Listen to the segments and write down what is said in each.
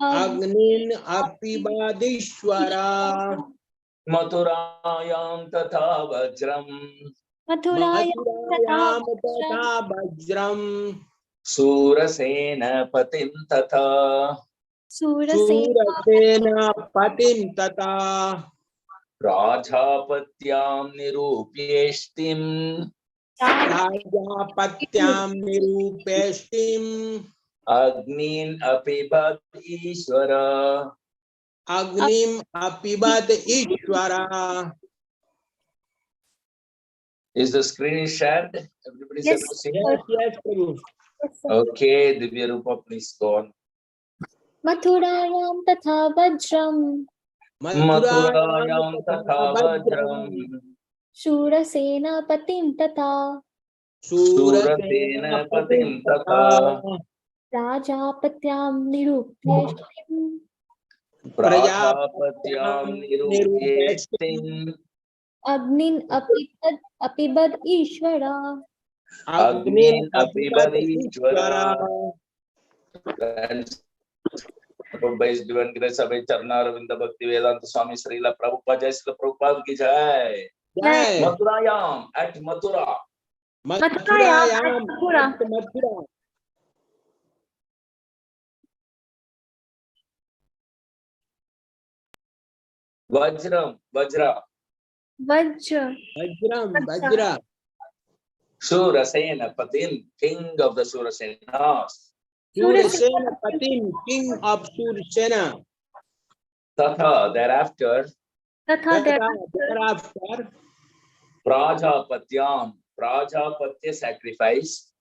Agnin apibadishwara. Mathurayam tatha vajram. Mathurayam tatha vajram. Surasena patim tatha. Surasena patim tatha. Rajapatyam nirupyeshtim. Rajapatyam nirupeshtim. Agnin apibad Ishvara. Agnim apibad Ishvara. Is the screen shared? Everybody's able to see it? Yes, Prabhu. Okay, Divya Rupa, please go on. Mathurayam tatha vajram. Mathurayam tatha vajram. Shurasena patim tatha. Surasena patim tatha. Rajapatyam nirupyeshtim. Prajapatyam nirupyeshtim. Agnin apibad Ishvara. Agnin apibad Ishvara. By His divine grace, Abhay Charna Ravinda Bhakti Vedanta Swami Srila Prabhupada Jai Srila Prabhupada ki Jai. Mathurayam at Mathura. Mathurayam at Mathura. Vajram, Vajra. Vajra. Surasena Patin, king of the Surasenas. Surasena Patim, king of Surasena. Tatha, thereafter. Prajapatyam, Prajapatya sacrifice.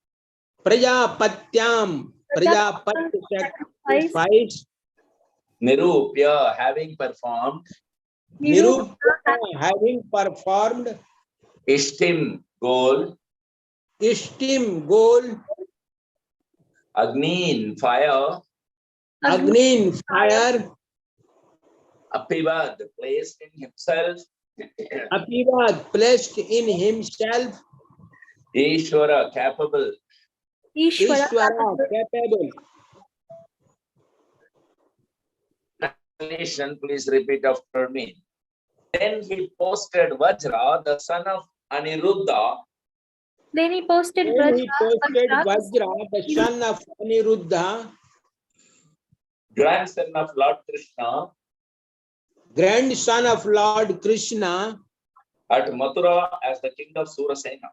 Prajapatyam, Prajapatya sacrifice. Nirupya, having performed. Nirupya, having performed. Ishtim, goal. Ishtim, goal. Agnin, fire. Agnin, fire. Apibad, placed in himself. Apibad, placed in himself. Ishvara, capable. Ishvara, capable. Translation, please repeat after me. Then he posted Vajra, the son of Aniruddha. Then he posted Vajra, the son of Aniruddha, grandson of Lord Krishna, grandson of Lord Krishna, at Mathura as the king of Surasena.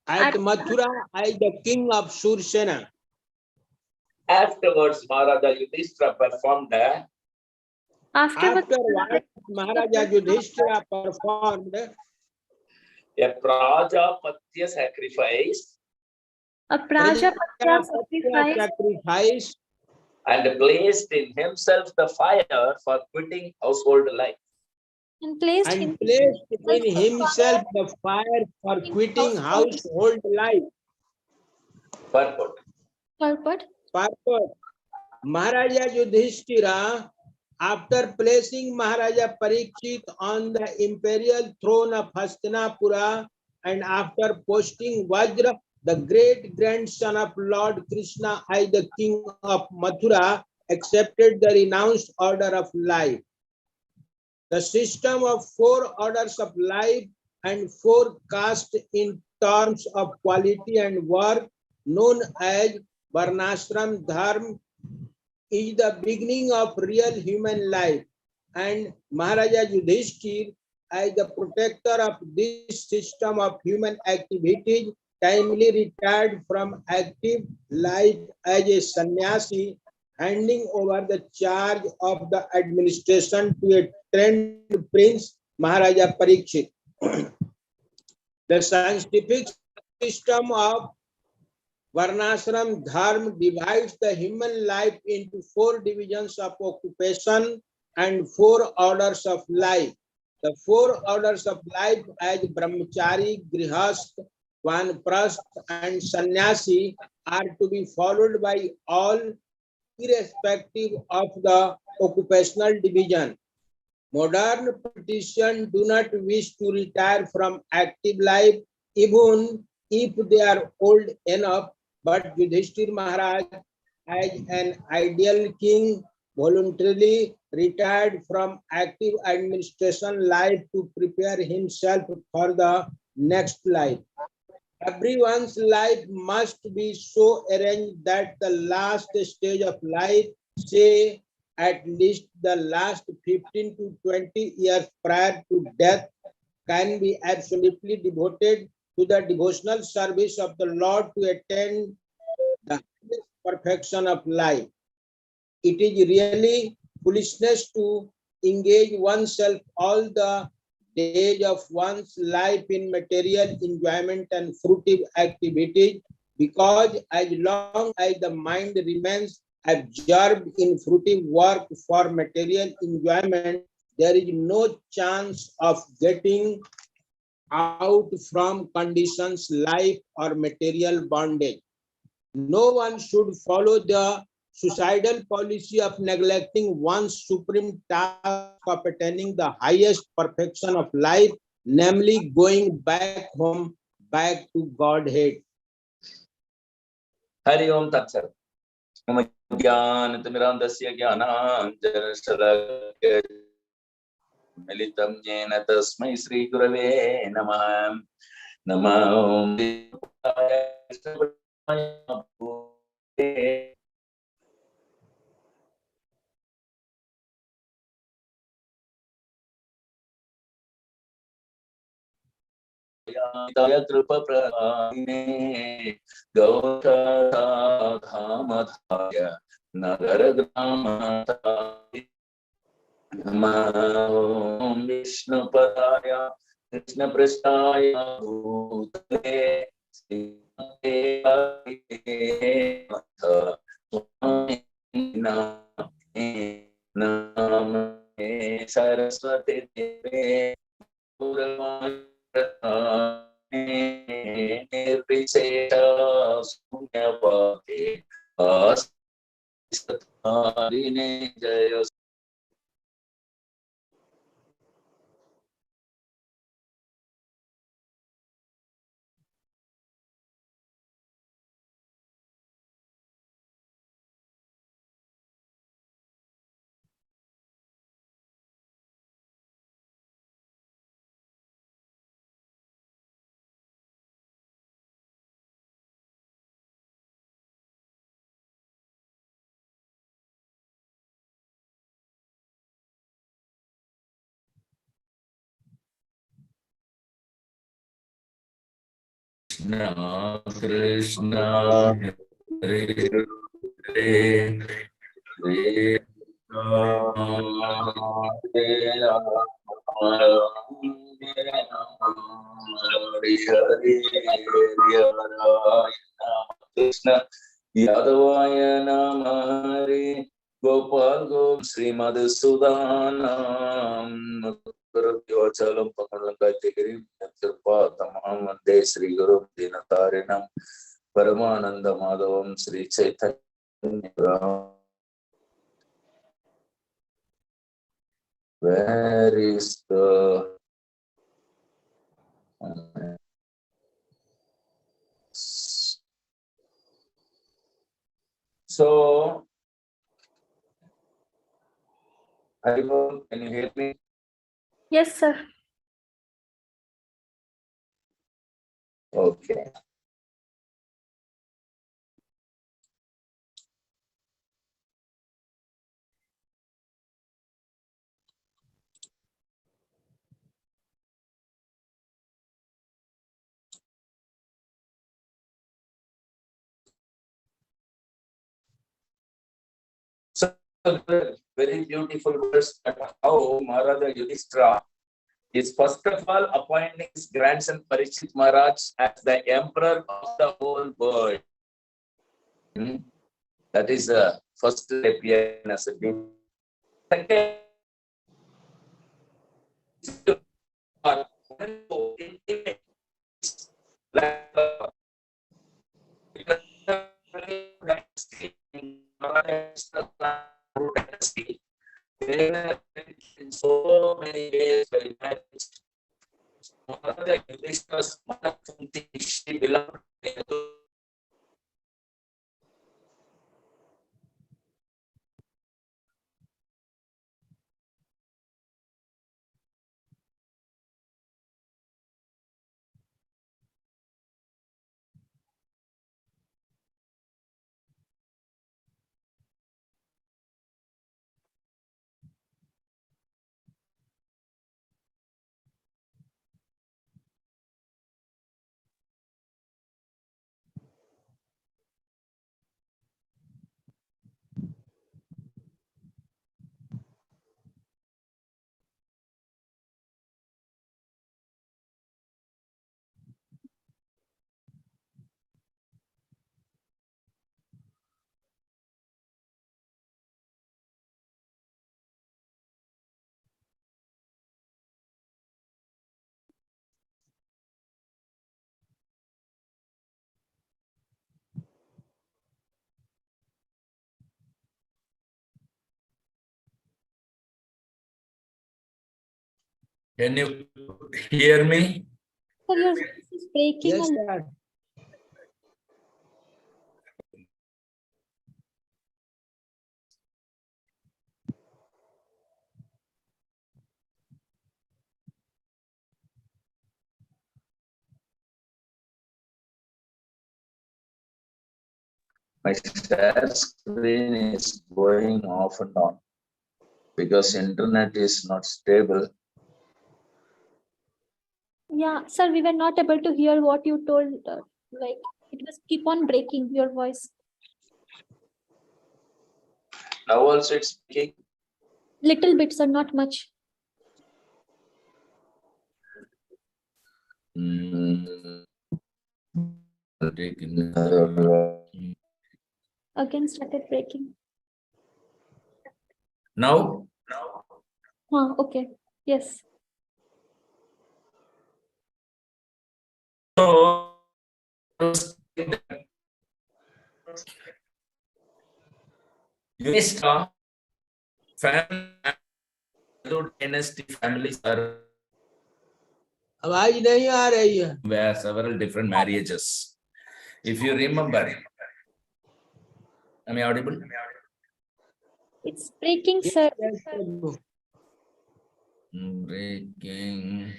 At Mathura as the king of Surasena. Afterwards, Maharaja Yudhishthira performed Afterwards, Maharaja Yudhishthira performed a Prajapatya sacrifice. Sacrifice and placed in himself the fire for quitting household life. And placed in himself the fire for quitting household life. Purport. Maharaja Yudhishthira, after placing Maharaja Parikshit on the imperial throne of Hastinapura and after posting Vajra, the great grandson of Lord Krishna as the king of Mathura, accepted the renounced order of life. The system of 4 orders of life and 4 castes in terms of quality and work, known as Varnashram Dharma, is the beginning of real human life, and Maharaja Yudhishthira, as the protector of this system of human activities, timely retired from active life as a sannyasi, handing over the charge of the administration to a trained prince, Maharaja Parikshit. The scientific system of Varnashram Dharma divides the human life into 4 divisions of occupation and 4 orders of life. The 4 orders of life as Brahmachari, Grihast, Vanprasth and Sannyasi are to be followed by all irrespective of the occupational division. Modern politicians do not wish to retire from active life even if they are old enough, but Yudhishthira Maharaj as an ideal king, voluntarily retired from active administration life to prepare himself for the next life. Everyone's life must be so arranged that the last stage of life, say at least the last 15 to 20 years prior to death, can be absolutely devoted to the devotional service of the Lord to attain the perfection of life. It is really foolishness to engage oneself all the days of one's life in material enjoyment and fruitive activities, because as long as the mind remains absorbed in fruitive work for material enjoyment, there is no chance of getting out from conditions, life, or material bondage. No one should follow the suicidal policy of neglecting one's supreme task of attaining the highest perfection of life, namely going back home, back to Godhead. Hari ओम तत्सत्। मम ज्ञानतिमिरान्धस्य ज्ञानाञ्जनशलाकया मिलितं येन तस्मै श्रीगुरवे नमः। नमो कृपप्रदायिने गौरधामधाय नगरग्रामताय नमो विष्णुपदाय कृष्णपृष्ठाय भूतले श्रीमते नमः सरस्वती देवे निर्विशेष शून्यवादे आस्तिकतारिणे जय। Krishna Hare Hare Hare Krishna Yadavaya Namah Gopal Gop Srimad Sudanam Chalam Pakanagati Tamam Vande Sri Guru Dinatarinam Paramananda Madhavam Sri Chaitanya. Where is the so Haribol, can you hear me? Yes, sir. Okay. So very beautiful verse about how Maharaja Yudhishthira is first of all appointing his grandson Parikshit Maharaj as the emperor of the whole world. That is the first step here as a big. Second, in so many ways very much. She belonged to Can you hear me? Sir, your voice is breaking Yes, a lot. sir. My share screen is going off and on because internet is not stable. Yeah, sir, we were not able to hear what you told. Like it was keep on breaking your voice. Now also it's speaking. Little bit, sir, not much. Again started breaking. Now? Okay. Yes. So, Unista family dynasty families are आवाज नहीं आ रही है. were several different marriages. If you remember, am I audible? It's breaking, sir. Yes, Prabhu. Breaking.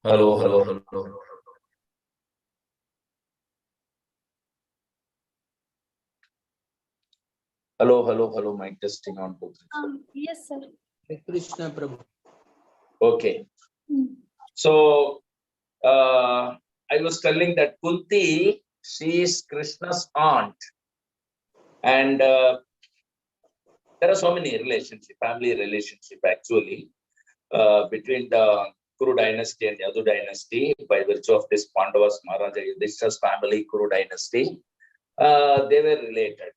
Hello, hello, hello. Hello, hello, hello. Mic testing on 2, 3. Yes, sir. Krishna Prabhu. Okay. So, I was telling that Kunti, she is Krishna's aunt. And there are so many relationship, family relationship actually, between the Kuru dynasty and Yadu dynasty by virtue of this Pandavas, Maharaja Yudhishthira's family, Kuru dynasty. They were related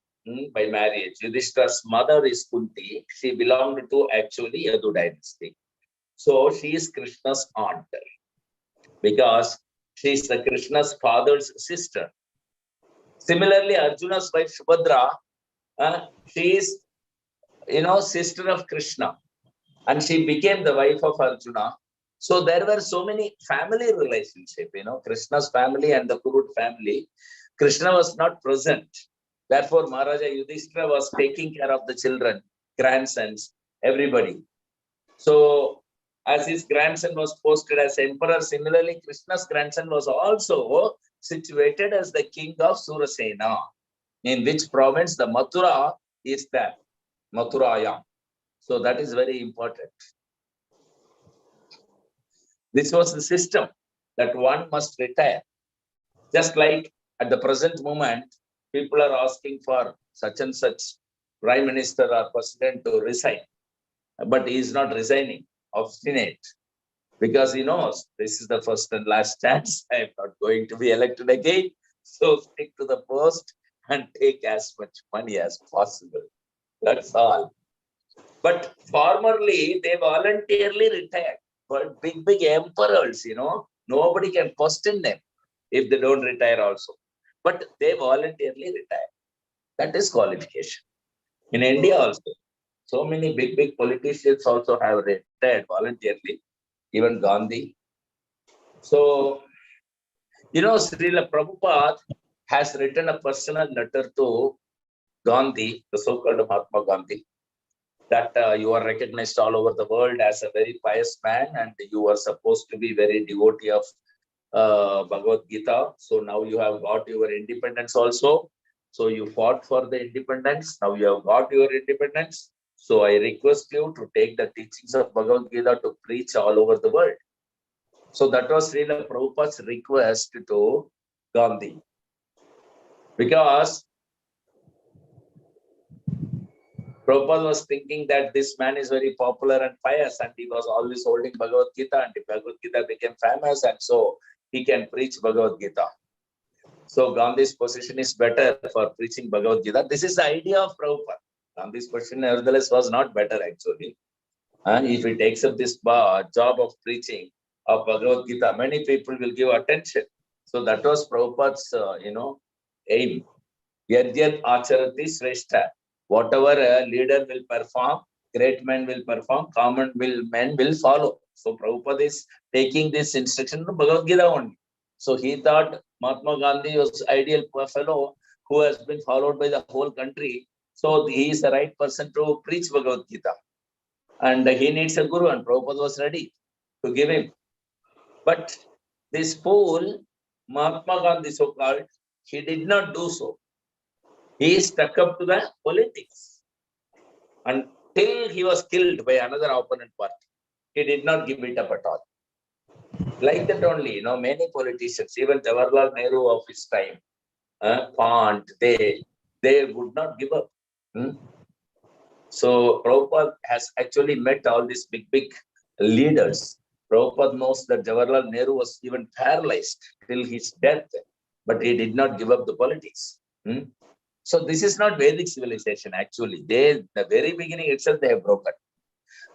by marriage. Yudhishthira's mother is Kunti. She belonged to actually Yadu dynasty. So she is Krishna's aunt because she is the Krishna's father's sister. Similarly, Arjuna's wife Subhadra, she is, sister of Krishna, and she became the wife of Arjuna. So there were so many family relationship, Krishna's family and the Kurud family. Krishna was not present. Therefore, Maharaja Yudhishthira was taking care of the children, grandsons, everybody. So as his grandson was posted as emperor, similarly, Krishna's grandson was also situated as the king of Surasena, in which province the Mathura is there, Mathuraya. So that is very important. This was the system that one must retire. Just like at the present moment, people are asking for such and such prime minister or president to resign, but he is not resigning, obstinate, because he knows this is the first and last chance. I am not going to be elected again. So stick to the post and take as much money as possible. That's all. But formerly, they voluntarily retired. But big emperors, nobody can question them if they don't retire also. But they voluntarily retire. That is qualification. In India also, so many big politicians also have retired voluntarily, even Gandhi. So, Srila Prabhupada has written a personal letter to Gandhi, the so-called Mahatma Gandhi, that you are recognized all over the world as a very pious man and you are supposed to be very devotee of Bhagavad Gita. So now you have got your independence also. So you fought for the independence. Now you have got your independence. So I request you to take the teachings of Bhagavad Gita to preach all over the world. So that was Srila Prabhupada's request to Gandhi. Because Prabhupada was thinking that this man is very popular and pious and he was always holding Bhagavad Gita and the Bhagavad Gita became famous and so he can preach Bhagavad Gita. So Gandhi's position is better for preaching Bhagavad Gita. This is the idea of Prabhupada. Gandhi's position nevertheless was not better actually. And if he takes up this job of preaching of Bhagavad Gita, many people will give attention. So that was Prabhupada's, aim. Yadyat acharati shrestha. Whatever a leader will perform, great men will perform, common men will follow. So Prabhupada is taking this instruction from Bhagavad Gita only. So he thought Mahatma Gandhi was ideal fellow who has been followed by the whole country. So he is the right person to preach Bhagavad Gita. And he needs a guru, and Prabhupada was ready to give him. But this fool, Mahatma Gandhi so-called, he did not do so. He stuck up to the politics until he was killed by another opponent party. He did not give it up at all. Like that only, many politicians, even Jawaharlal Nehru of his time, Pant, they would not give up. So Prabhupada has actually met all these big leaders. Prabhupada knows that Jawaharlal Nehru was even paralyzed till his death, but he did not give up the politics. So this is not Vedic civilization actually. The very beginning itself they have broken.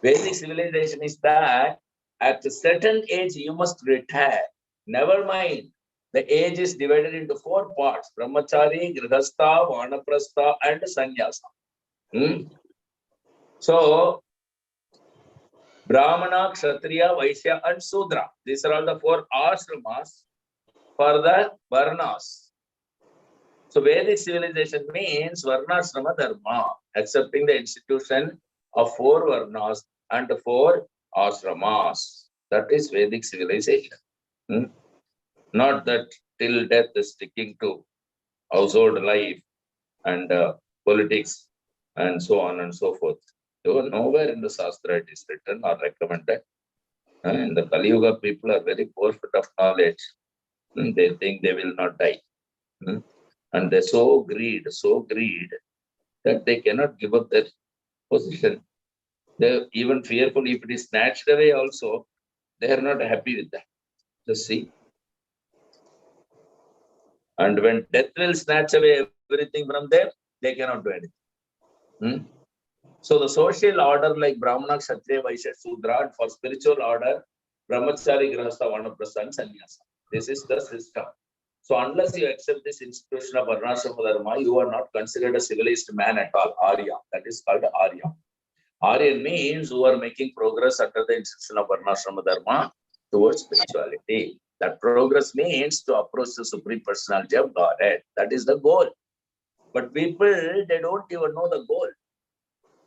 Vedic civilization is that at a certain age you must retire. Never mind. The age is divided into 4 parts: Brahmachari, Grihastha, Vanaprastha, and Sannyasa. So Brahmana, Kshatriya, Vaishya, and Sudra. These are all the 4 ashramas for the Varnas. So Vedic civilization means Varnashrama Dharma, accepting the institution of 4 Varnas and 4 ashramas. That is Vedic civilization. Not that till death is sticking to household life and politics and so on and so forth. Nowhere in the Shastra it is written or recommended. In the Kali Yuga, people are very poor of knowledge. They think they will not die. And they're so greed that they cannot give up their position. They're even fearful if it is snatched away also, they are not happy with that. Just see. And when death will snatch away everything from them, they cannot do anything. So the social order like Brahmana, Kshatriya, Vaishya, Sudra, and for spiritual order, Brahmachari, Grihastha, Vanaprastha, and Sannyasa. This is the system. So unless you accept this institution of Varnashrama Dharma, you are not considered a civilized man at all. Arya. That is called Arya. Aryan means who are making progress under the institution of Varnashrama Dharma towards spirituality. That progress means to approach the Supreme Personality of Godhead. That is the goal. But people, they don't even know the goal.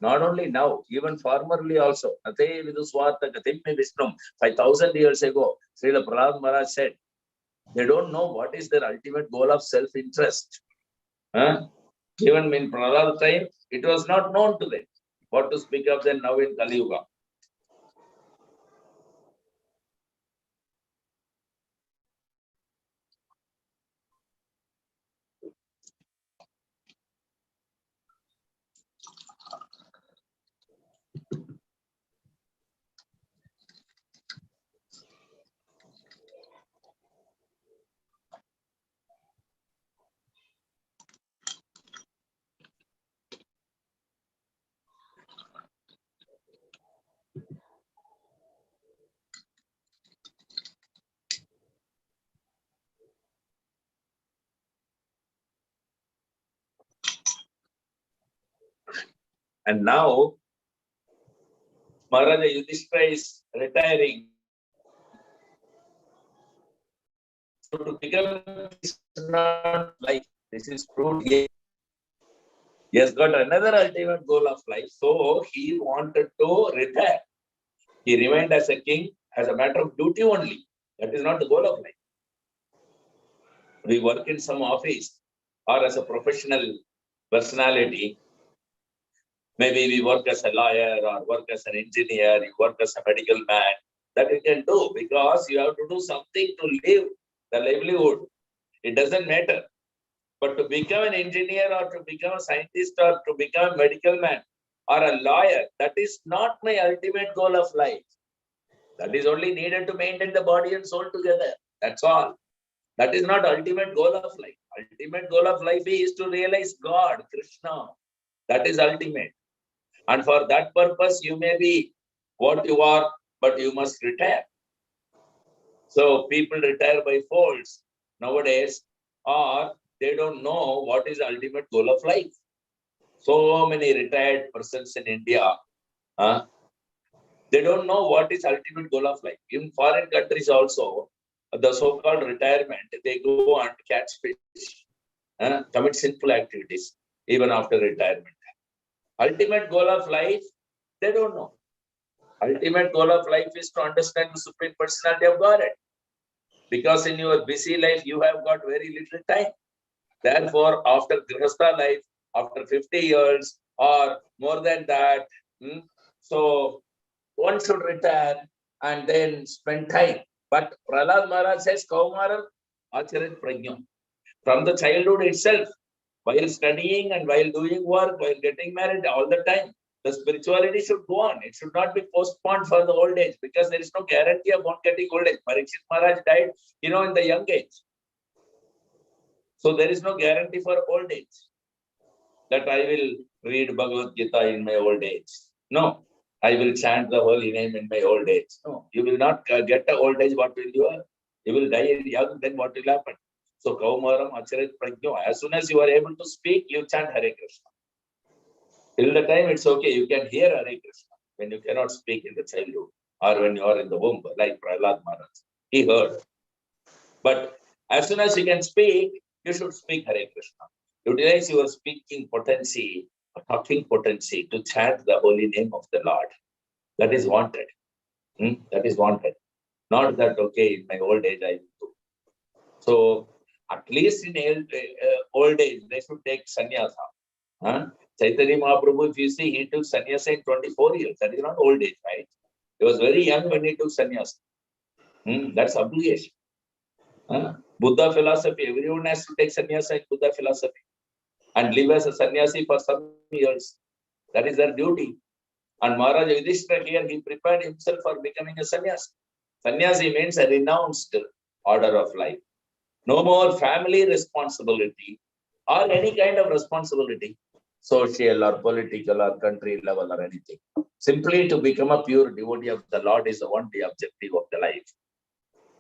Not only now, even formerly also. 5,000 years ago, Srila Prahlad Maharaj said, they don't know what is their ultimate goal of self-interest. Even in Prahlad time, it was not known to them. What to speak of them now in Kali Yuga. And now, Maharaja Yudhishthira is retiring. So to become not life, this is proved here. He has got another ultimate goal of life. So he wanted to retire. He remained as a king as a matter of duty only. That is not the goal of life. We work in some office or as a professional personality. Maybe we work as a lawyer or work as an engineer, you work as a medical man. That you can do because you have to do something to live the livelihood. It doesn't matter. But to become an engineer or to become a scientist or to become a medical man or a lawyer, that is not my ultimate goal of life. That is only needed to maintain the body and soul together. That's all. That is not ultimate goal of life. Ultimate goal of life is to realize God, Krishna. That is ultimate. And for that purpose, you may be what you are, but you must retire. So people retire by folds. nowadays, or they don't know what is the ultimate goal of life. So many retired persons in India, they don't know what is ultimate goal of life. In foreign countries also, the so-called retirement, they go and catch fish, commit sinful activities, even after retirement. Ultimate goal of life, they don't know. Ultimate goal of life is to understand the Supreme Personality of Godhead. Because in your busy life, you have got very little time. Therefore, after Grihastha life, after 50 years or more than that, so one should retire and then spend time. But Prahlad Maharaj says, Kaumaram Acharit Prajna. From the childhood itself, while studying and while doing work, while getting married, all the time, the spirituality should go on. It should not be postponed for the old age, because there is no guarantee of one getting old age. Parikshit Maharaj died, in the young age. So there is no guarantee for old age, that I will read Bhagavad Gita in my old age. No, I will chant the holy name in my old age. No, you will not get the old age. What will you have? You will die young, then what will happen? So, Kaumaram Acharit Prajna. As soon as you are able to speak, you chant Hare Krishna. Till the time it's okay, you can hear Hare Krishna. When you cannot speak in the childhood or when you are in the womb, like Prahlad Maharaj, he heard. But as soon as you can speak, you should speak Hare Krishna. Utilize your speaking potency, talking potency to chant the holy name of the Lord. That is wanted. That is wanted. Not that, okay, in my old age I will do. So, at least in old age, they should take sannyasa. Chaitanya Mahaprabhu, if you see, he took sannyasa in 24 years. That is not old age, right? He was very young when he took sannyasa. That's obligation. Buddha philosophy, everyone has to take sannyasa in Buddha philosophy and live as a sannyasi for some years. That is their duty. And Maharaj Yudhishthira here, he prepared himself for becoming a sannyasi. Sannyasi means a renounced order of life. No more family responsibility or any kind of responsibility, social or political or country level or anything. Simply to become a pure devotee of the Lord is the only objective of the life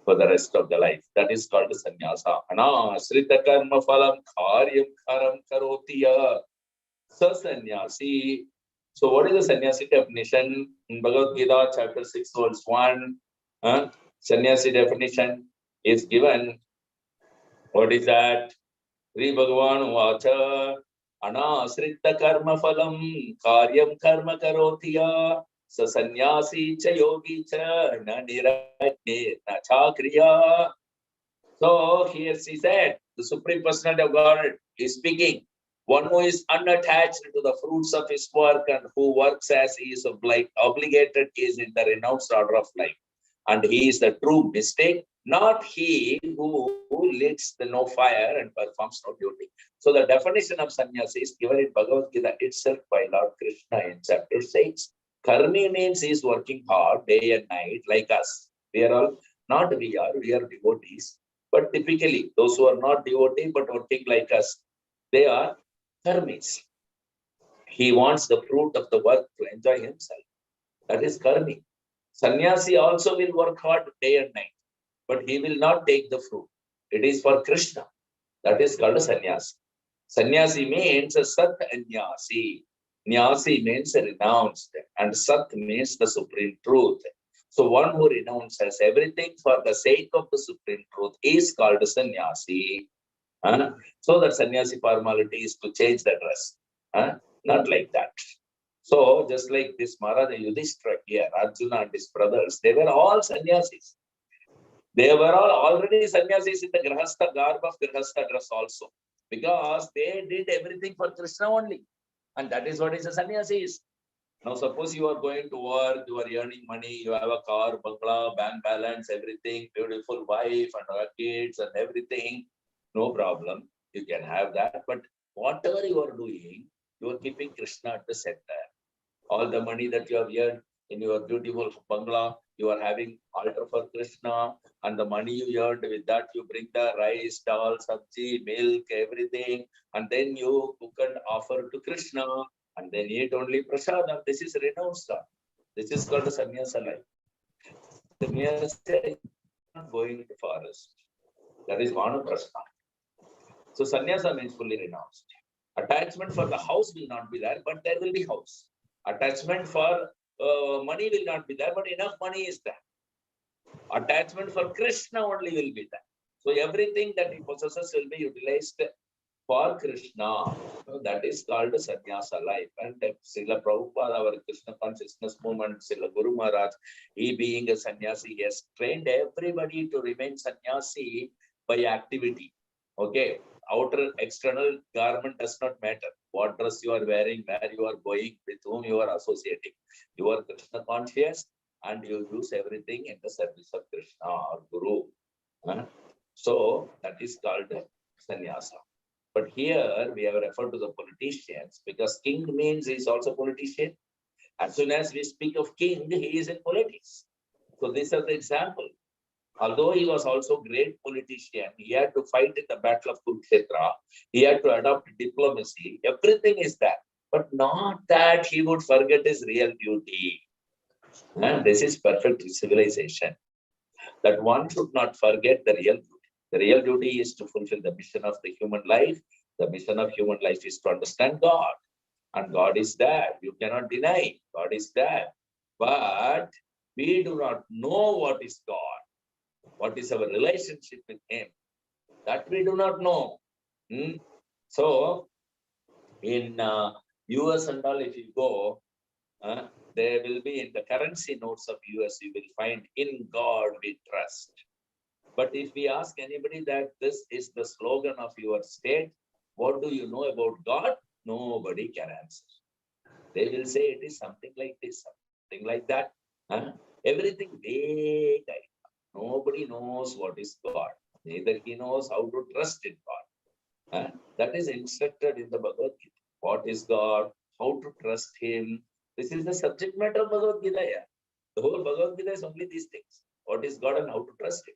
for the rest of the life. That is called sannyasa. Anasrita karma phalam karyam karam karotiya sannyasi. So what is the sannyasi definition? In Bhagavad Gita chapter 6 verse 1, sannyasi definition is given. What is that? Sri Bhagavan Vacha Anasrita karma phalam karyam karma karotiya sa sannyasi cha yogi cha na nirajne na chakriya. So here she said, the Supreme Personality of God is speaking. One who is unattached to the fruits of his work and who works as he is obligated is in the renounced order of life. And he is the true mystic, not he who lights the no fire and performs no duty. So the definition of sannyasi is given in Bhagavad Gita itself by Lord Krishna in chapter 6. Karmi means he is working hard day and night like us. We are devotees. But typically, those who are not devotee but working like us, they are karmis. He wants the fruit of the work to enjoy himself. That is karmi. Sannyasi also will work hard day and night, but he will not take the fruit. It is for Krishna. That is called a sannyasi. Sannyasi means a sat anyasi. Nyasi means renounced, and sat means the supreme truth. So one who renounces everything for the sake of the supreme truth is called a sannyasi. So that sannyasi formality is to change the dress. Not like that. So just like this Maharaj Yudhishthira here, Arjuna and his brothers, they were all sannyasis. They were all already sannyasis in the Grihastha garb of Grihastha dress also. Because they did everything for Krishna only. And that is what is a sannyasis. Now suppose you are going to work, you are earning money, you have a car, bungalow, bank balance, everything, beautiful wife and kids and everything. No problem. You can have that. But whatever you are doing, you are keeping Krishna at the center. All the money that you have earned in your beautiful bungalow, you are having altar for Krishna, and the money you earned with that, you bring the rice, dal, sabji, milk, everything, and then you cook and offer to Krishna, and then eat only prasadam. This is renounced. This is called sannyasa life. Sannyasa is not going to forest. That is vanaprastha. So sannyasa means fully renounced. Attachment for the house will not be there, but there will be house. Attachment for money will not be there, but enough money is there. Attachment for Krishna only will be there. So everything that he possesses will be utilized for Krishna. So that is called sannyasa life. And Srila Prabhupada, our Krishna consciousness movement, Srila Guru Maharaj, he being a sannyasi, he has trained everybody to remain sannyasi by activity. Okay, outer external garment does not matter. What dress you are wearing, where you are going, with whom you are associating. You are Krishna conscious and you use everything in the service of Krishna or Guru. So that is called sannyasa. But here we have referred to the politicians because king means he is also politician. As soon as we speak of king, he is in politics. So these are the example. Although he was also great politician, he had to fight in the battle of Kurukshetra. He had to adopt diplomacy. Everything is there. But not that he would forget his real duty. And this is perfect civilization. That one should not forget the real duty. The real duty is to fulfill the mission of the human life. The mission of human life is to understand God. And God is there. You cannot deny God is there. But we do not know what is God. What is our relationship with Him? That we do not know. So, in US and all, if you go, there will be in the currency notes of US, you will find in God we trust. But if we ask anybody that this is the slogan of your state, what do you know about God? Nobody can answer. They will say it is something like this, something like that. Everything vague. Nobody knows what is God. Neither he knows how to trust in God. That is instructed in the Bhagavad Gita. What is God? How to trust Him? This is the subject matter of Bhagavad Gita. Yeah. The whole Bhagavad Gita is only these things. What is God and how to trust Him?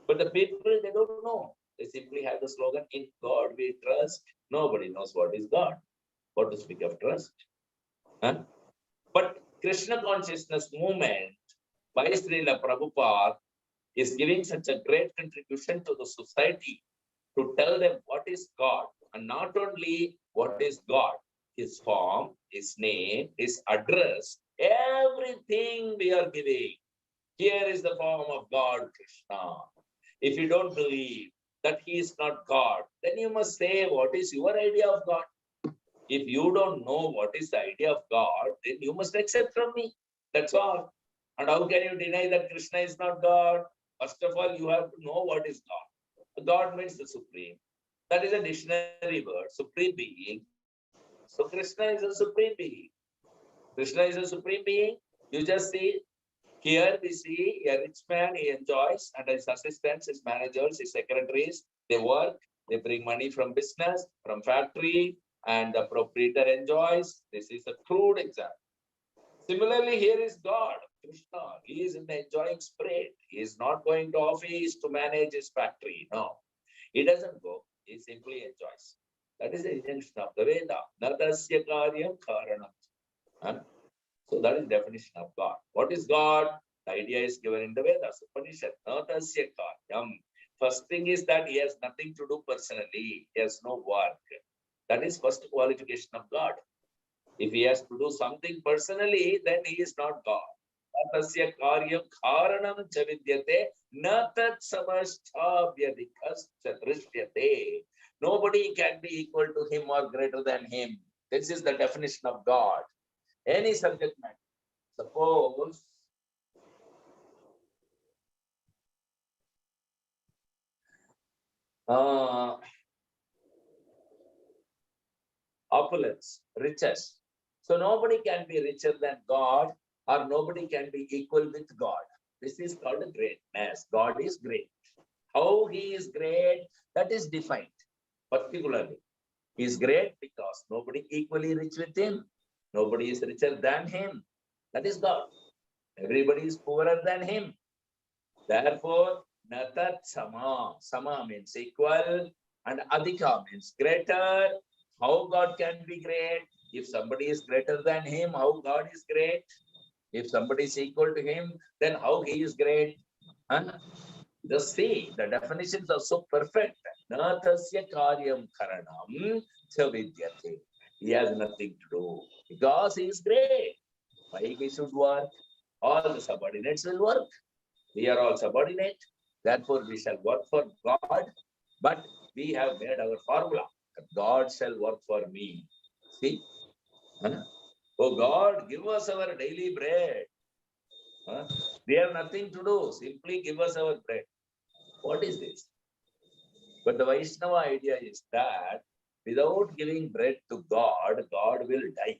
But the people, they don't know. They simply have the slogan, in God we trust. Nobody knows what is God. What to speak of trust? But Krishna consciousness movement by Srila Prabhupada is giving such a great contribution to the society to tell them what is God. And not only what is God, His form, His name, His address, everything we are giving. Here is the form of God, Krishna. If you don't believe that He is not God, then you must say, what is your idea of God? If you don't know what is the idea of God, then you must accept from me. That's all. And how can you deny that Krishna is not God? First of all, you have to know what is God. God means the Supreme. That is a dictionary word, Supreme Being. So Krishna is a Supreme Being. Krishna is a Supreme Being. You just see, here we see a rich man, he enjoys, and his assistants, his managers, his secretaries, they work, they bring money from business, from factory, and the proprietor enjoys. This is a crude example. Similarly, here is God, Krishna. He is in the enjoying spirit. He is not going to office to manage his factory. No, he doesn't go. He simply enjoys. That is the intention of the Veda. Natasya karyam karanam. So that is definition of God. What is God? The idea is given in the Vedas. Upanishad. Natasya karyam. First thing is that he has nothing to do personally. He has no work. That is first qualification of God. If he has to do something personally, then he is not God. Natasya karyam karanam cha vidyate na tat samashtabhyadikascha drishyate. Nobody can be equal to him or greater than him. This is the definition of God. Any subject matter. Suppose opulence, riches. So nobody can be richer than God, or nobody can be equal with God. This is called greatness. God is great. How He is great, that is defined particularly. He is great because nobody equally rich with Him. Nobody is richer than Him. That is God. Everybody is poorer than Him. Therefore, natat sama. Sama means equal, and adhika means greater. How God can be great? If somebody is greater than Him, how God is great? If somebody is equal to Him, then how He is great? Just see, the definitions are so perfect. Na tasya karyam karanam cha vidyate. He has nothing to do because he is great. Why we should work? All the subordinates will work. We are all subordinate. Therefore, we shall work for God. But we have made our formula. God shall work for me. See? Huh? Oh God, give us our daily bread. Huh? We have nothing to do. Simply give us our bread. What is this? But the Vaishnava idea is that without giving bread to God, God will die.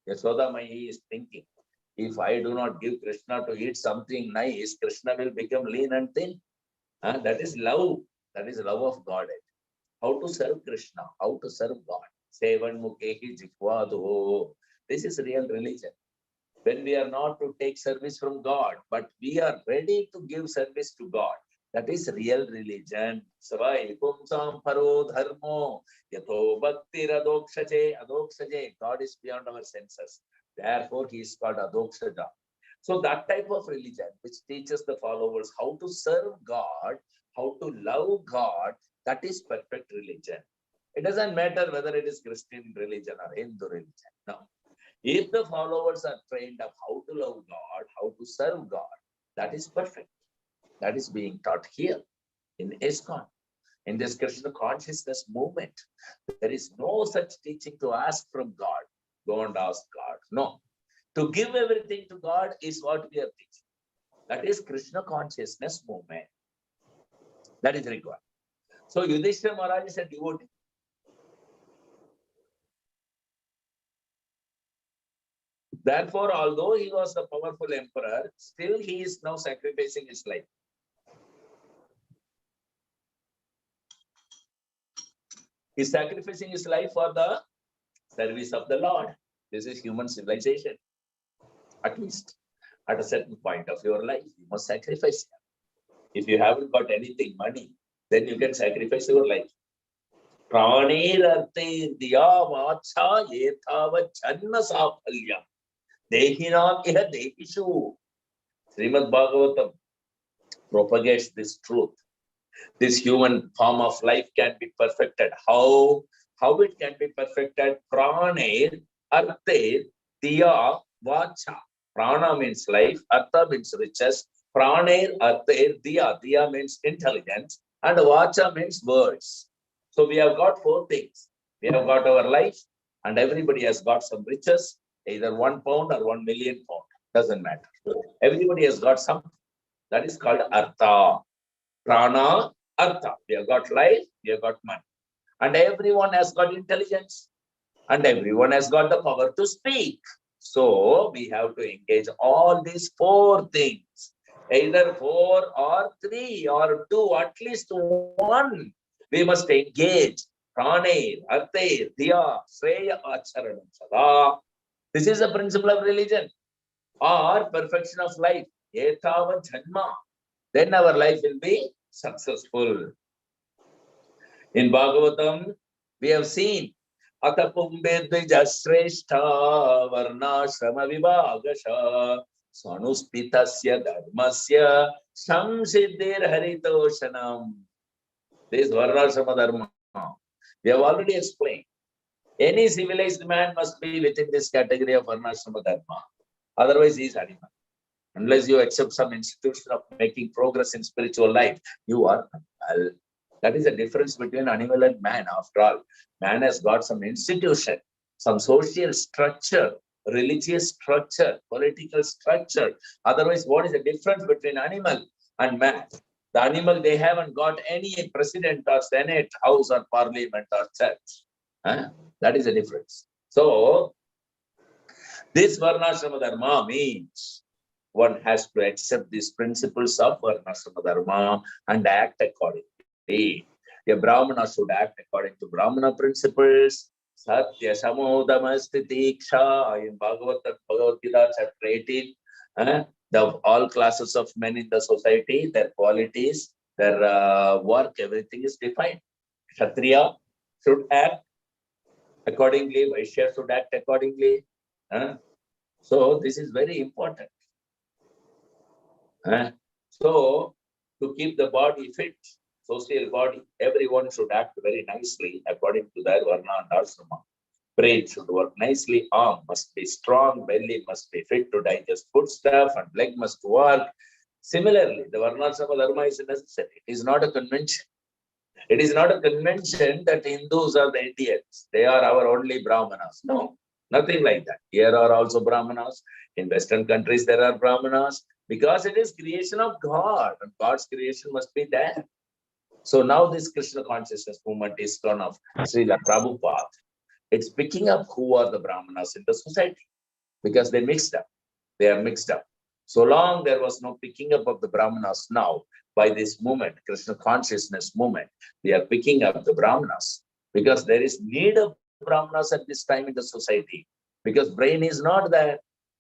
Yashoda Mai is thinking, if I do not give Krishna to eat something nice, Krishna will become lean and thin. That is love. That is love of God. How to serve Krishna, how to serve God. Sevan Mukehi Jikvado. This is real religion. When we are not to take service from God, but we are ready to give service to God. That is real religion. Savai pumsam paro dharmo yato bhakti adokshaje. God is beyond our senses. Therefore, he is called adokshaja. So that type of religion, which teaches the followers how to serve God, how to love God, that is perfect religion. It doesn't matter whether it is Christian religion or Hindu religion. No. If the followers are trained of how to love God, how to serve God, that is perfect. That is being taught here in ISKCON, in this Krishna consciousness movement. There is no such teaching to ask from God. Go and ask God. No. To give everything to God is what we are teaching. That is Krishna consciousness movement. That is required. So Yudhishthira Maharaj is a devotee. Therefore, although he was a powerful emperor, still he is now sacrificing his life. He is sacrificing his life for the service of the Lord. This is human civilization. At least at a certain point of your life, you must sacrifice. If you haven't got anything, money, then you can sacrifice your life. Pranirarte diya vacha yethava channa sapalya. Dehinam iha dehishu. Srimad Bhagavatam propagates this truth. This human form of life can be perfected. How it can be perfected? Praner, arthe, diya, vacha. Prana means life, artha means riches. Praner, arthe, diya. Diya means intelligence. And vacha means words. So we have got four things. We have got our life, and everybody has got some riches, either 1 pound or 1 million pound. Doesn't matter. Everybody has got something. That is called artha. Prana, artha. We have got life, we have got money. And everyone has got intelligence. And everyone has got the power to speak. So we have to engage all these four things. Either 4 or 3 or 2, at least 1. We must engage. Prane, Arte, Diya, Sreya, Acharanam, Sada. This is the principle of religion or perfection of life. Etava Janma. Then our life will be successful. In Bhagavatam, we have seen Atapumbe Dvijashrestha Varnashrama Vibhagasha Sanuspitasya Dharmasya Samsiddhir Haritoshanam. This Varnashrama Dharma. We have already explained. Any civilized man must be within this category of Varnashrama Dharma. Otherwise, he is animal. Unless you accept some institution of making progress in spiritual life, you are animal. That is the difference between animal and man. After all, man has got some institution, some social structure, religious structure, political structure. Otherwise, what is the difference between animal and man? The animal, they haven't got any president or senate, house or parliament or church. That is the difference. So, this Varnashrama Dharma means one has to accept these principles of Varnashrama Dharma and act accordingly. A Brahmana should act according to Brahmana principles. Satya Samodamastitiksha in Bhagavad Gita, chapter 18. All classes of men in the society, their qualities, their work, everything is defined. Kshatriya should act accordingly, Vaishya should act accordingly. So this is very important. So to keep the body fit, social body. Everyone should act very nicely according to their varna and ashrama. Brain should work nicely, arm must be strong, belly must be fit to digest food stuff, and leg must work. Similarly, the varnashrama dharma is necessary. It is not a convention. It is not a convention that Hindus are the Indians. They are our only Brahmanas. No, nothing like that. Here are also Brahmanas. In Western countries, there are Brahmanas because it is creation of God, and God's creation must be there. So now this Krishna consciousness movement is turn of Srila Prabhupada. It's picking up who are the Brahmanas in the society because they mixed up. They are mixed up. So long there was no picking up of the Brahmanas, now by this movement, Krishna consciousness movement, we are picking up the Brahmanas because there is need of Brahmanas at this time in the society because brain is not there.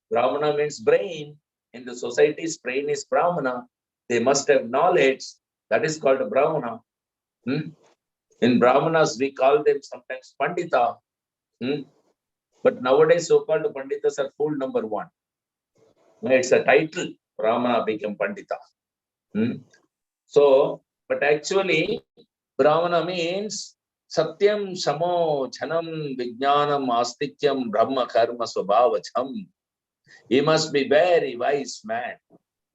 Brahmana means brain. In the society's brain is Brahmana. They must have knowledge. That is called a Brahmana. In Brahmanas, we call them sometimes Pandita. But nowadays, so-called Panditas are full number one. It's a title. Brahmana became Pandita. So, but actually, Brahmana means Satyam, Shamo, Chanam, Vijnanam, Astikyam, Brahma, Karma, Swabhavacham. He must be very wise man.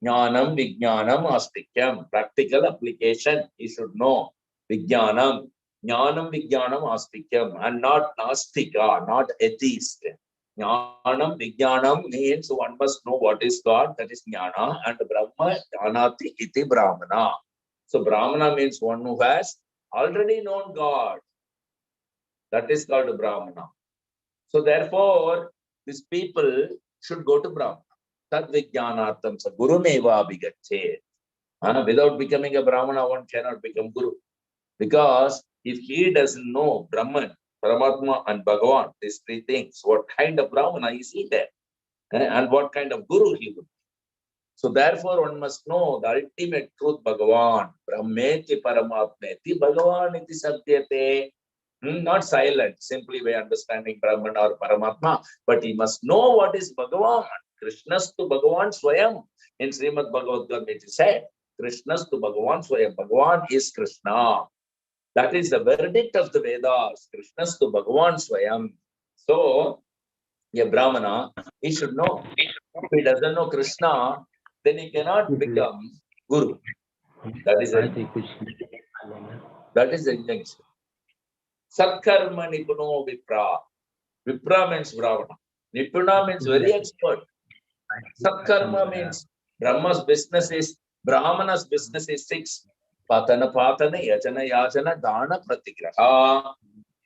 Jnanam, Vijnanam, Astikyam. Practical application, he should know. Vijnanam, Jnanam, Vijnanam, Astikyam. And not Nastika, not atheist. Jnanam, Vijnanam means one must know what is God, that is Jnana, and Brahma, Jnanati iti Brahmana. So Brahmana means one who has already known God. That is called Brahmana. So therefore, these people should go to Brahmana. Tad Vijnanartham sa Guru Meva Bigachet. Without becoming a Brahmana, one cannot become Guru. Because if he doesn't know Brahman, Paramatma and Bhagavan, these three things, what kind of Brahmana is he there? And what kind of Guru he would be. So therefore, one must know the ultimate truth, Bhagavan. Brahmeti Paramatmeti Bhagavan iti satyate. Not silent, simply by understanding Brahman or Paramatma, but he must know what is Bhagavan. Krishnastu Bhagavan Swayam. In Srimad Bhagavad Gita, it is said, Krishnastu Bhagavan Swayam. Bhagavan is Krishna. That is the verdict of the Vedas. Krishnastu Bhagavan Swayam. So, a Brahmana, he should know. If he doesn't know Krishna, then he cannot become Guru. That is the intention. Satkarma Nipuno Vipra. Vipra means Brahmana. Nipuna means very expert. Satkarma means Brahma's business is, Brahmana's business is 6. Patana, Yajana, Yajana, Dana, Pratigraha.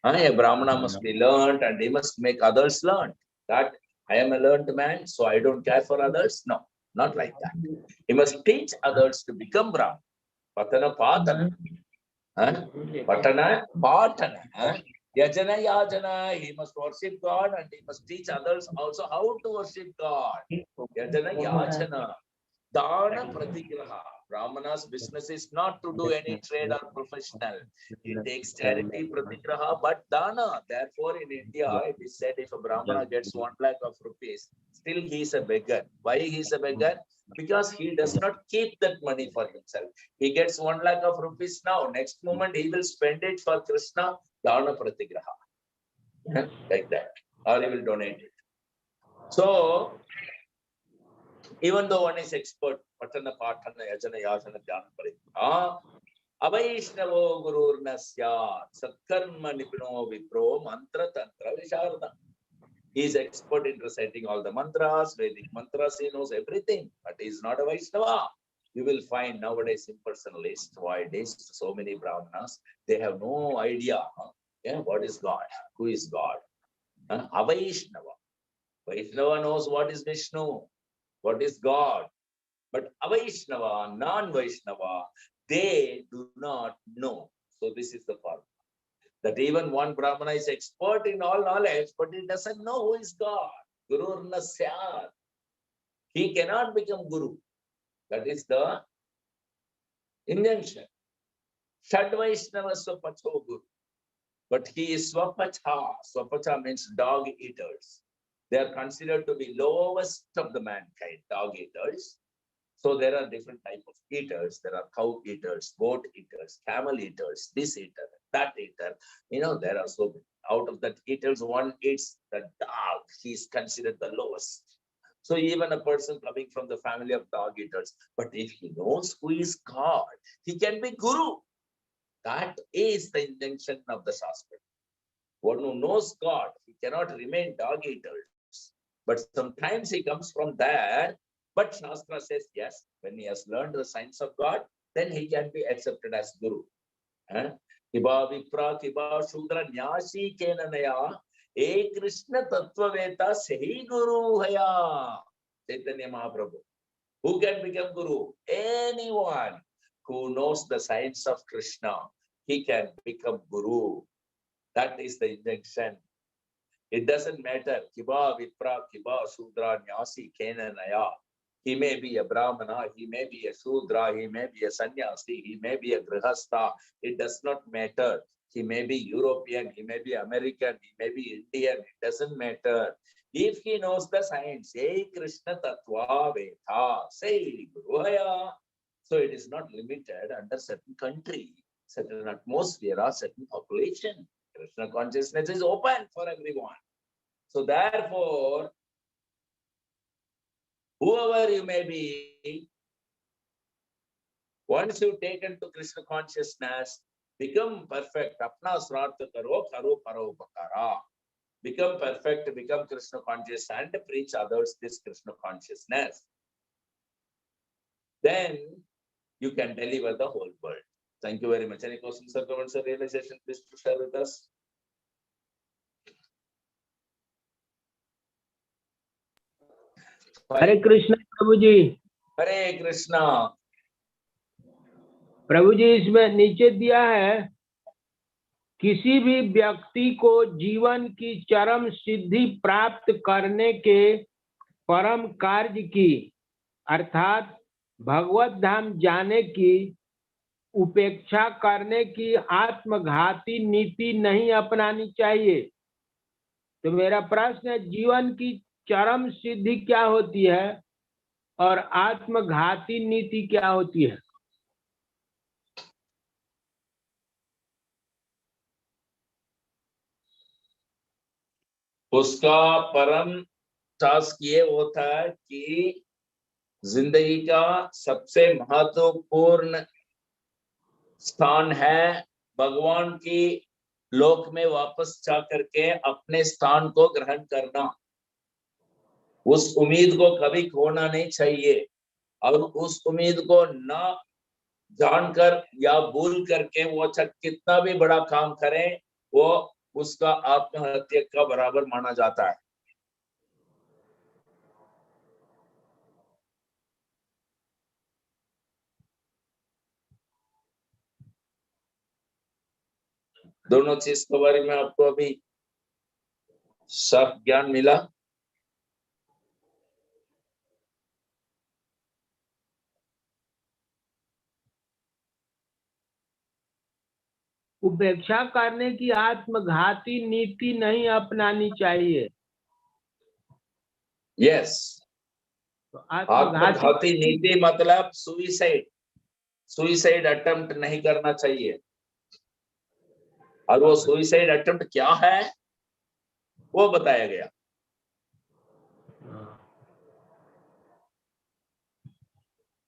A Brahmana must be learned and he must make others learn. That I am a learned man, so I don't care for others. No, not like that. He must teach others to become Brahman. Patana. Patana, Yajana, Yajana. He must worship God and he must teach others also how to worship God. Yajana, Yajana. Dana, Pratigraha. Brahmana's business is not to do any trade or professional. He takes charity, Pratigraha, but Dana. Therefore, in India, it is said if a Brahmana gets 1 lakh of rupees, still he is a beggar. Why he is a beggar? Because he does not keep that money for himself. He gets 1 lakh of rupees now. Next moment, he will spend it for Krishna, Dana Pratigraha. Like that. Or he will donate it. So, even though one is expert, Patana, Patana, Yajana, Yajana, Jnana, Parikra, Avaishnavo Gurur Nasyat, Satkarma Nipino Vipro, Mantra Tantra Visharda. He is expert in reciting all the mantras, Vedic mantras, he knows everything, but he is not a Vaishnava. You will find nowadays impersonalists, nowadays so many Brahmanas, they have no idea what is God, who is God. Avaishnava. Vaishnava knows what is Vishnu, what is God. But Avaishnava, non-Vaishnava, they do not know. So this is the problem. That even one Brahmana is expert in all knowledge, but he doesn't know who is God. Guru Nasyat. He cannot become Guru. That is the intention. Shad Vaishnava Swapacho Guru. But he is Swapacha. Swapacha means dog eaters. They are considered to be lowest of the mankind, dog eaters. So there are different type of eaters. There are cow eaters, goat eaters, camel eaters, this eater, that eater. You know, there are so many. Out of that eaters, one eats the dog. He is considered the lowest. So even a person coming from the family of dog eaters, but if he knows who is God, he can be guru. That is the intention of the Shastra. One who knows God, he cannot remain dog eaters. But sometimes he comes from there. But Shastra says, yes, when he has learned the science of God, then he can be accepted as guru. Kiba Vipra, Kiba Shudra, Nyasi Kenanaya, E Krishna Tattvaveta, Sehi Guru Haya. Chaitanya Mahaprabhu. Who can become guru? Anyone who knows the science of Krishna, he can become guru. That is the intention. It doesn't matter. Kiba, Vipra, Kiba, Shudra, Nyasi, Kenanaya. He may be a Brahmana, he may be a Shudra, he may be a Sannyasi, he may be a Grihastha. It does not matter. He may be European, he may be American, he may be Indian. It doesn't matter. If he knows the science, say Krishna Tattva Veda, say Guruhaya. So it is not limited under certain country, certain atmosphere, or certain population. Krishna consciousness is open for everyone. So therefore, whoever you may be, once you take into Krishna consciousness, become perfect. Apna srartha karo, karo paropakara. Become perfect, become Krishna conscious, and preach others this Krishna consciousness. Then you can deliver the whole world. Thank you very much. Any questions or comments or realization, please to share with us. हरे कृष्ण प्रभु जी। हरे कृष्णा। प्रभु जी इसमें नीचे दिया है, किसी भी व्यक्ति को जीवन की चरम सिद्धि प्राप्त करने के परम कार्य की अर्थात भगवत धाम जाने की उपेक्षा करने की आत्मघाती नीति नहीं अपनानी चाहिए। तो मेरा प्रश्न है, जीवन की चरम सिद्धि क्या होती है और आत्मघाती नीति क्या होती है? उसका परम टास्क ये होता है कि जिंदगी का सबसे महत्वपूर्ण स्थान है भगवान की लोक में वापस जा करके अपने स्थान को ग्रहण करना। उस उम्मीद को कभी खोना नहीं चाहिए और उस उम्मीद को न जानकर या भूल करके वो कितना भी बड़ा काम करे, वो उसका आत्महत्या का बराबर माना जाता है। दोनों चीज के बारे में आपको अभी साफ ज्ञान मिला। उपेक्षा करने की आत्मघाती नीति नहीं अपनानी चाहिए। यस, तो आत्मघाती नीति मतलब सुइसाइड अटेम्प्ट नहीं करना चाहिए। और वो सुइसाइड अटेम्प्ट क्या है वो बताया गया।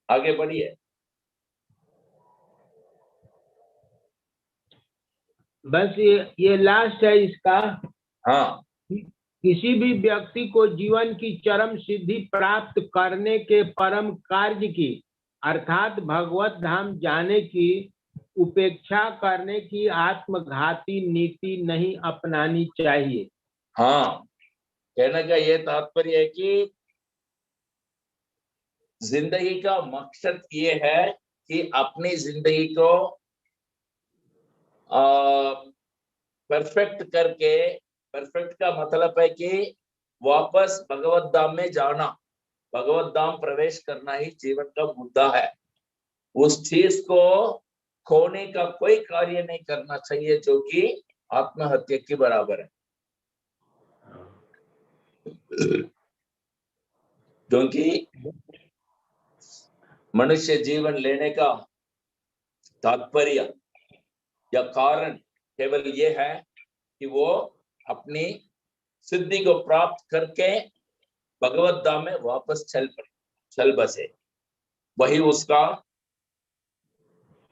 आगे बढ़िए। बस ये लास्ट है इसका। हाँ, किसी भी व्यक्ति को जीवन की चरम सिद्धि प्राप्त करने के परम कार्य की अर्थात भगवत धाम जाने की उपेक्षा करने की आत्मघाती नीति नहीं अपनानी चाहिए। हाँ, कहने का ये तात्पर्य है कि जिंदगी का मकसद ये है कि अपनी जिंदगी को परफेक्ट करके, परफेक्ट का मतलब है कि वापस भगवत धाम में जाना, भगवत धाम प्रवेश करना ही जीवन का मुद्दा है। उस चीज को खोने का कोई कार्य नहीं करना चाहिए जो कि आत्महत्या के बराबर है। क्योंकि मनुष्य जीवन लेने का तात्पर्य या कारण केवल ये है कि वो अपनी सिद्धि को प्राप्त करके भगवत धाम में वापस चल बसे। वही उसका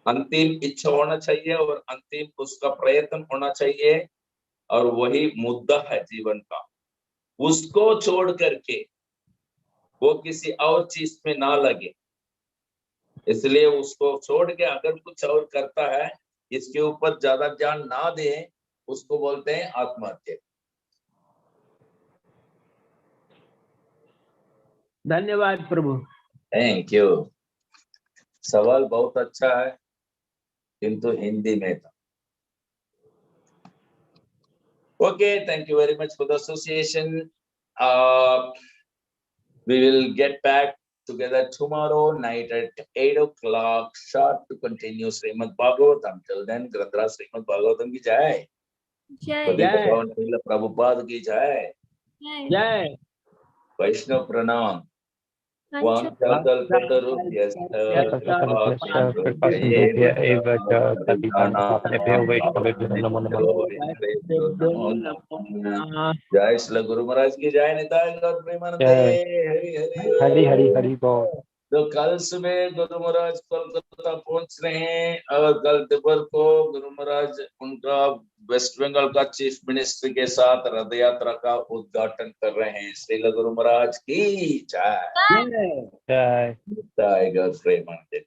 अंतिम इच्छा होना चाहिए और अंतिम उसका प्रयत्न होना चाहिए, और वही मुद्दा है जीवन का। उसको छोड़ करके वो किसी और चीज में ना लगे, इसलिए उसको छोड़ के अगर कुछ और करता है, इसके ऊपर ज्यादा ध्यान ना दे, उसको बोलते हैं आत्महत्या। धन्यवाद प्रभु। Thank you. सवाल बहुत अच्छा है, किंतु हिंदी में था। Okay, thank you very much for the association. We will get back together tomorrow night at 8 o'clock sharp to continue Srimad Bhagavatam. Till then, Grandra Srimad Bhagavatam की जय। जय प्रभुपाद की जय। जय जय। वैष्णव प्रणाम। जय श्री गुरु महाराज की जय। निताय गौर प्रेमानंदे। हरि हरि हरि बोल। तो कल सुबह गुरु महाराज कोलकाता पहुंच रहे हैं, और कल दोपहर को गुरु महाराज उनका वेस्ट बंगाल का चीफ मिनिस्टर के साथ रथ यात्रा का उद्घाटन कर रहे हैं। श्री गुरु महाराज की जय। जय। जय गौर प्रेमानंदे।